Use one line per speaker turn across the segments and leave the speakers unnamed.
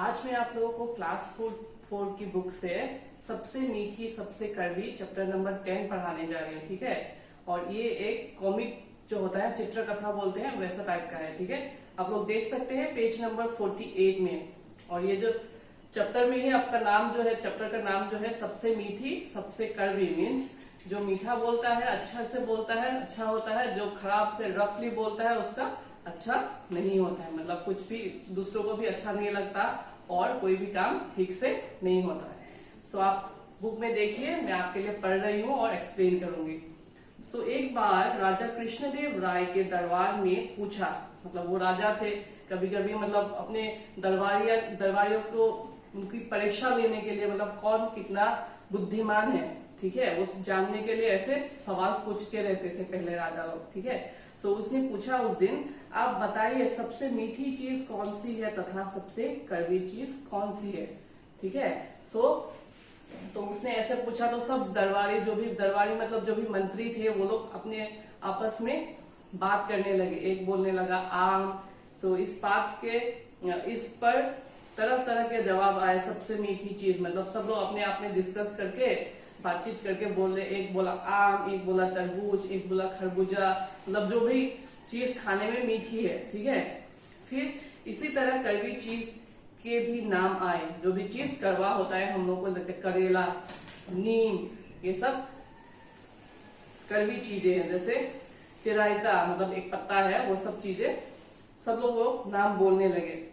आज मैं आप लोगों को क्लास 4 की बुक से सबसे मीठी सबसे कड़वी चैप्टर नंबर 10 पढ़ाने जा रही हूँ। ठीक है। और ये एक कॉमिक जो होता है, चित्रकथा बोलते हैं, वैसा टाइप का है। ठीक है। आप लोग देख सकते हैं पेज नंबर 48 में। और ये जो चैप्टर में ही आपका नाम जो है, चैप्टर का नाम जो है सबसे मीठी सबसे कड़वी, मीन्स जो मीठा बोलता है अच्छा से बोलता है अच्छा होता है, जो खराब से रफली बोलता है उसका अच्छा नहीं होता है। मतलब कुछ भी दूसरों को भी अच्छा नहीं लगता और कोई भी काम ठीक से नहीं होता है। सो आप बुक में देखिए, मैं आपके लिए पढ़ रही हूँ और एक्सप्लेन करूंगी। सो एक बार राजा कृष्णदेव राय के दरबार में पूछा, मतलब वो राजा थे, कभी कभी मतलब अपने दरबारियों को उनकी परीक्षा लेने के लिए, मतलब कौन कितना बुद्धिमान है, ठीक है, वो जानने के लिए ऐसे सवाल पूछते रहते थे पहले राजा लोग। ठीक है। सो उसने पूछा उस दिन, आप बताइए सबसे मीठी चीज कौन सी है तथा सबसे कड़वी चीज कौन सी है। ठीक है। तो उसने ऐसे पूछा तो सब दरबारी मतलब जो भी मंत्री थे वो लोग अपने आपस में बात करने लगे। एक बोलने लगा आम। सो इस पर तरह तरह के जवाब आए। सबसे मीठी चीज मतलब सब लोग अपने आप में डिस्कस करके बातचीत करके बोल रहे। एक बोला आम, एक बोला तरबूज, एक बोला खरबूजा, मतलब जो भी चीज खाने में मीठी है। ठीक है। फिर इसी तरह कड़वी चीज के भी नाम आए। जो भी चीज कड़वा होता है, हम लोग को लगता है करेला, नीम, ये सब कड़वी चीजें हैं। जैसे चिरायता मतलब एक पत्ता है, वो सब चीजें सब लोग वो नाम बोलने लगे।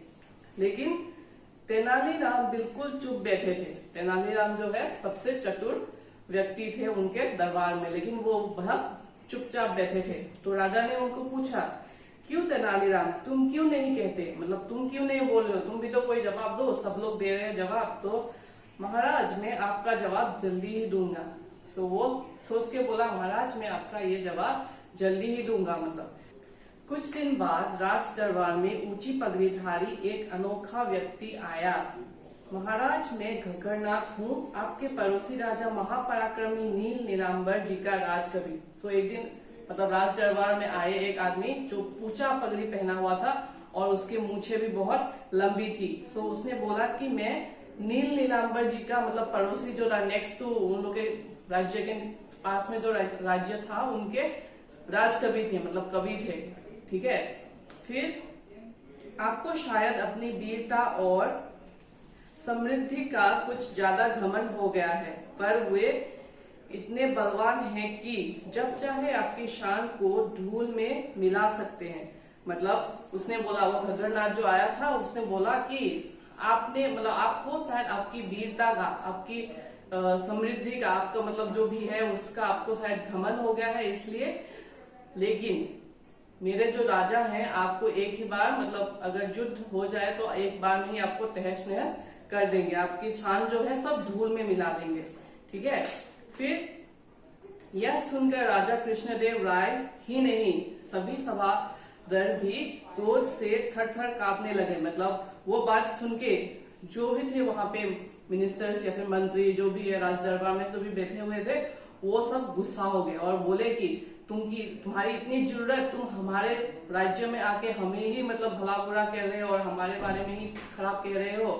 लेकिन तेनालीराम बिल्कुल चुप बैठे थे। तेनालीराम जो है सबसे चतुर व्यक्ति थे उनके दरबार में, लेकिन वो बहुत चुपचाप बैठे थे। तो राजा ने उनको पूछा, क्यों तेनालीराम, तुम क्यों नहीं कहते, मतलब तुम क्यों नहीं बोल रहे हो, तुम भी तो कोई जवाब दो। सब लोग दे रहे हैं जवाब। तो महाराज मैं आपका जवाब जल्दी ही दूंगा। सो वो सोच के बोला, महाराज मैं आपका ये जवाब जल्दी ही दूंगा। मतलब कुछ दिन बाद राज दरबार में ऊंची पगड़ीधारी एक अनोखा व्यक्ति आया। महाराज मैं घग्गरनाथ हूँ, आपके पड़ोसी राजा महापराक्रमी नील नीलांबर जी का राजकवि। सो एक दिन मतलब राज दरबार में आए एक आदमी जो ऊंचा पगड़ी पहना हुआ था और उसके मूछें भी बहुत लंबी थी। सो उसने बोला कि मैं नील नीलांबर जी का मतलब पड़ोसी जो नेक्स्ट टू उन लोग के राज्य के पास में जो राज्य था उनके राजकवि थे, मतलब कवि थे। ठीक है। फिर आपको शायद अपनी वीरता और समृद्धि का कुछ ज्यादा घमंड हो गया है, पर वे इतने बलवान हैं कि जब चाहे आपकी शान को धूल में मिला सकते हैं। मतलब उसने बोला, वो घग्गरनाथ जो आया था उसने बोला कि आपने मतलब आपको शायद आपकी वीरता का, आपकी समृद्धि का, आपका मतलब जो भी है उसका आपको शायद घमंड हो गया है इसलिए, लेकिन मेरे जो राजा हैं आपको एक ही बार मतलब अगर युद्ध हो जाए तो एक बार में ही आपको तहस नहस कर देंगे, आपकी शान जो है सब धूल में मिला देंगे। ठीक है। फिर यह सुनकर राजा कृष्णदेव राय ही नहीं, सभी सभादर भी क्रोध से थर थर कांपने लगे। मतलब वो बात सुन के जो भी थे वहां पे मिनिस्टर्स या फिर मंत्री जो भी है राज दरबार में जो भी बैठे हुए थे, वो सब गुस्सा हो गए और बोले कि तुम्हारी इतनी जरूरत, तुम हमारे राज्य में आके हमें ही मतलब भला बुरा कह रहे हो और हमारे बारे में ही खराब कह रहे हो।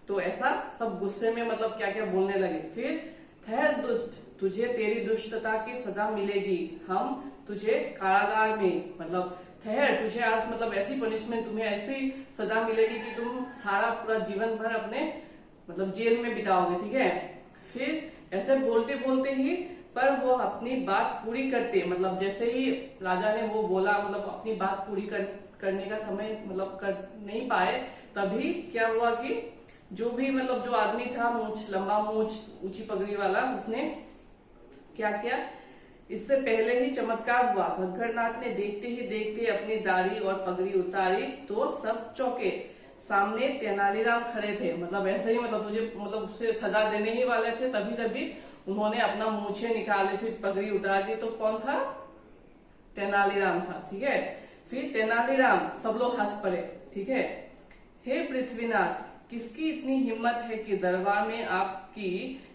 तो ऐसा सब गुस्से में मतलब क्या क्या बोलने लगे। फिर ठहर दुष्ट, तुझे तेरी दुष्टता की सजा मिलेगी, हम तुझे कारागार में मतलब ठहर, तुझे आज मतलब ऐसी पनिशमेंट, तुम्हें ऐसी सजा मिलेगी कि तुम सारा पूरा जीवन भर अपने मतलब जेल में बिताओगे। ठीक है। फिर ऐसे बोलते बोलते ही पर वो अपनी बात पूरी करते, मतलब जैसे ही राजा ने वो बोला मतलब अपनी बात पूरी करने का समय मतलब कर नहीं पाए, तभी क्या हुआ कि जो भी मतलब जो आदमी था लंबा मूछ ऊंची पगड़ी वाला, उसने क्या किया, इससे पहले ही चमत्कार हुआ। घग्गरनाथ ने देखते ही देखते अपनी दाढ़ी और पगड़ी उतारी तो सब चौंके। सामने तेनालीराम खड़े थे, मतलब ऐसे ही मतलब तुझे मतलब उससे सजा देने ही वाले थे, तभी उन्होंने अपना मूछे निकाले फिर पगड़ी उतार दी। तो कौन था? तेनालीराम था। ठीक है। फिर तेनालीराम, सब लोग हंस पड़े। ठीक है। हे पृथ्वीनाथ, किसकी इतनी हिम्मत है कि दरबार में आपकी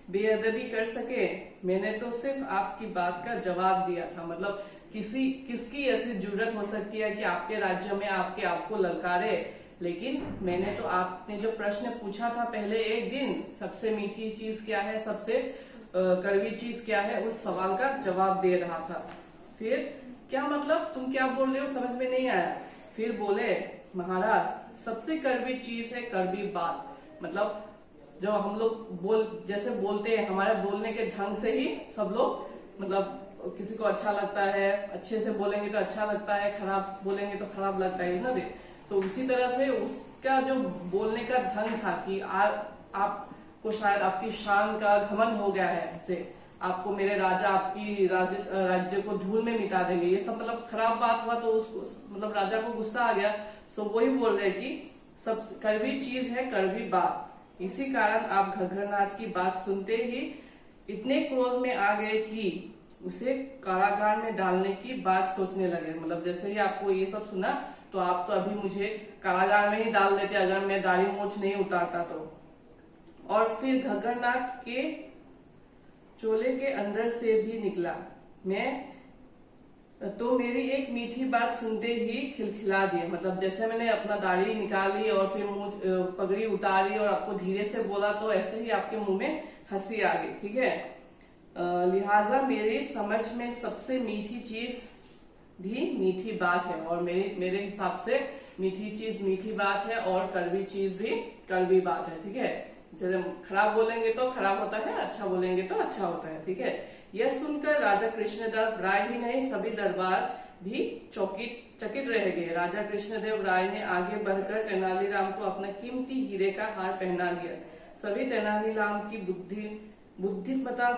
बेअदबी कर सके? मैंने तो सिर्फ आपकी बात का जवाब दिया था। मतलब किसकी ऐसी जरूरत हो सकती है कि आपके राज्य में आपको ललकारे? लेकिन मैंने तो आपने जो प्रश्न पूछा था पहले एक दिन, सबसे मीठी चीज क्या है, सबसे कड़वी चीज क्या है, उस सवाल का जवाब दे रहा था। फिर क्या मतलब, तुम क्या बोल रहे हो, समझ में नहीं आया। फिर बोले महाराज सबसे कड़वी चीज है कड़वी बात। मतलब जो हम लोग जैसे बोलते हैं, हमारे बोलने के ढंग से ही सब लोग मतलब किसी को अच्छा लगता है, अच्छे से बोलेंगे तो अच्छा लगता है, खराब बोलेंगे तो खराब लगता है ना। तो उसी तरह से उसका जो बोलने का ढंग था कि आपको शायद आपकी शान का घमंड हो गया है, ऐसे आपको मेरे राजा आपकी राज्य को धूल में मिटा देंगे, ये सब मतलब खराब बात हुआ। तो उसको मतलब राजा को गुस्सा आ गया। सो वही बोल रहे कि सब कड़वी चीज है कड़वी बात। इसी कारण आप घग्गरनाथ की बात सुनते ही इतने क्रोध में आ गए कि उसे कारागार में डालने की बात सोचने लगे। मतलब जैसे ही आपको ये सब सुना तो आप तो अभी मुझे कारागार में ही डाल देते अगर मैं दाढ़ी मूंछ नहीं उतारता तो। और फिर घग्गरनाथ के चोले के अंदर से भी निकला, मैं तो मेरी एक मीठी बात सुनते ही खिलखिला दिए। मतलब जैसे मैंने अपना दाढ़ी निकाली और फिर मुंह पगड़ी उतारी और आपको धीरे से बोला तो ऐसे ही आपके मुंह में हंसी आ गई, ठीक है। लिहाजा मेरी समझ में सबसे मीठी चीज भी मीठी बात है, और मेरे हिसाब से मीठी चीज मीठी बात है और कड़वी चीज भी कड़वी बात है, ठीक है। जैसे खराब बोलेंगे तो खराब होता है, अच्छा बोलेंगे तो अच्छा होता है, ठीक है। यह सुनकर राजा कृष्णदेव राय ही नहीं सभी दरबार भी चकित रह गए। राजा कृष्णदेव राय ने आगे बढ़कर तेनालीराम को अपना कीमती हीरे का हार पहना दिया। सभी तेनालीराम की बुद्धिमत्ता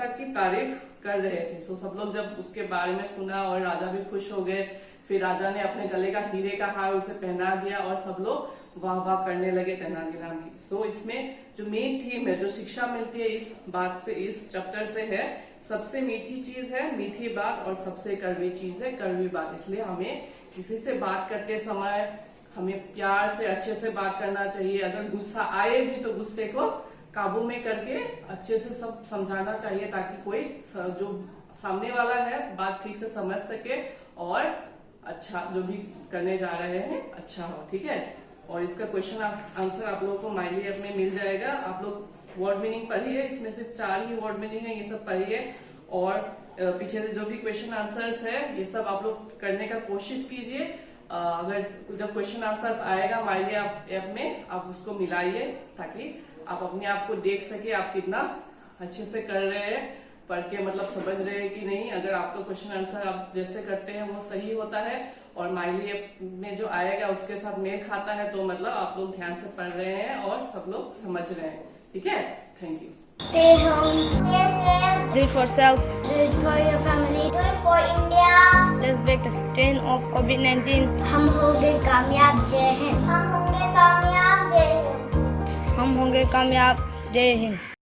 की तारीफ कर रहे थे। तो सब लोग जब उसके बारे में सुना और राजा भी खुश हो गए। फिर राजा ने अपने गले का हीरे का हार उसे पहना दिया और सब लोग वाह वाह करने लगे तेनालीराम की। सो इसमें जो मेन थीम है, जो शिक्षा मिलती है इस बात से, इस चैप्टर से है, सबसे मीठी चीज है मीठी बात और सबसे कड़वी चीज है कड़वी बात। इसलिए हमें किसी से बात करते समय हमें प्यार से अच्छे से बात करना चाहिए। अगर गुस्सा आए भी तो गुस्से को काबू में करके अच्छे से सब समझाना चाहिए, ताकि कोई जो सामने वाला है बात ठीक से समझ सके और अच्छा जो भी करने जा रहे हैं अच्छा हो, ठीक है। और इसका क्वेश्चन आंसर आप लोगों को माइली ऐप में मिल जाएगा। आप लोग वर्ड मीनिंग पढ़िए, इसमें सिर्फ 4 ही वर्ड मीनिंग है, ये सब पढ़िए। और पीछे से जो भी क्वेश्चन आंसर्स है ये सब आप लोग करने का कोशिश कीजिए। अगर जब क्वेश्चन आंसर्स आएगा माइली ऐप में आप उसको मिलाइए, ताकि आप अपने आप को देख सके आप कितना अच्छे से कर रहे हैं, पढ़ के मतलब समझ रहे हैं कि नहीं। अगर आपका क्वेश्चन आंसर आप जैसे करते हैं वो सही होता है और माइली ऐप में जो आएगा उसके साथ मेल खाता है, तो मतलब आप लोग ध्यान से पढ़ रहे हैं और सब लोग समझ रहे हैं, ठीक है। Thank you.
Stay home, stay safe.
Do it for self.
Do it for your family. Do it for India.
Let's break the chain of COVID-19.
हम होंगे कामयाब, जय हिंद। हम होंगे कामयाब, जय हिंद।
हम होंगे कामयाब, जय हिंद।